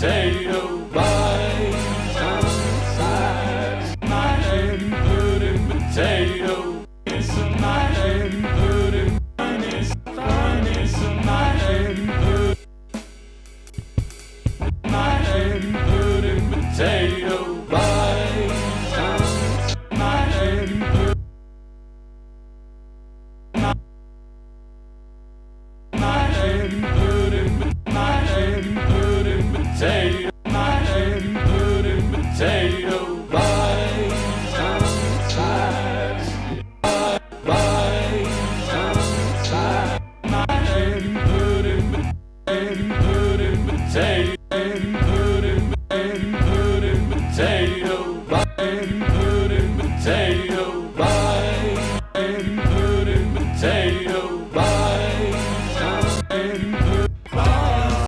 potato. Bites on the sides. Mashed and pudding potato. It's a mashed and pudding. Finest, finest, a mashed and pudding. Mashed and pudding potato. Bites on the mashed and pudding. Mashed and pudding. Mashed and pudding potato. Mashed and pudding potato. Bites on the sides. Bites on the sides. Mashed and pudding. And pudding potato. And pudding potato.